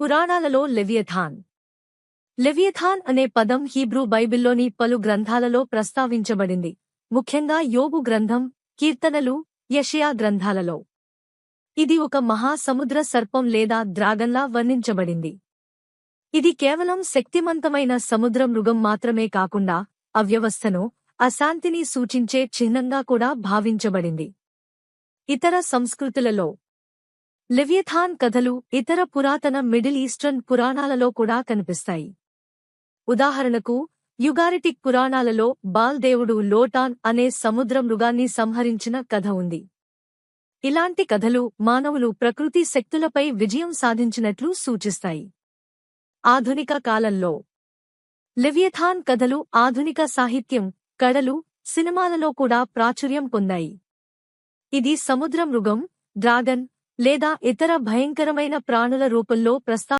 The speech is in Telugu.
పురాణాలలో లెవియథాన్. లెవియథాన్ అనే పదం హీబ్రూ బైబిల్లోని పలు గ్రంథాలలో ప్రస్తావించబడింది, ముఖ్యంగా యోబు గ్రంథం, కీర్తనలు, యెషయా గ్రంథాలలో. ఇది ఒక మహాసముద్ర సర్పం లేదా డ్రాగన్లా వర్ణించబడింది. ఇది కేవలం శక్తిమంతమైన సముద్ర మృగం మాత్రమే కాకుండా అవ్యవస్థను, అశాంతిని సూచించే చిహ్నంగా కూడా భావించబడింది. ఇతర సంస్కృతులలో లెవియథాన్ కథలు ఇతర పురాతన మిడిల్ ఈస్టర్న్ పురాణాలలో కూడా కనిపిస్తాయి. ఉదాహరణకు, యుగారిటిక్ పురాణాలలో బాల్ దేవుడు లోటాన్ అనే సముద్ర మృగాన్ని సంహరించిన కథ ఉంది. ఇలాంటి కథలు మానవులు ప్రకృతి శక్తులపై విజయం సాధించినట్లు సూచిస్తాయి. ఆధునిక కాలంలో లెవియథాన్ కథలు ఆధునిక సాహిత్యం, కళలు, సినిమాలలో కూడా ప్రాచుర్యం పొందాయి. ఇది సముద్ర మృగం, డ్రాగన్ లేదా ఇతర భయంకరమైన ప్రాణుల రూపంలో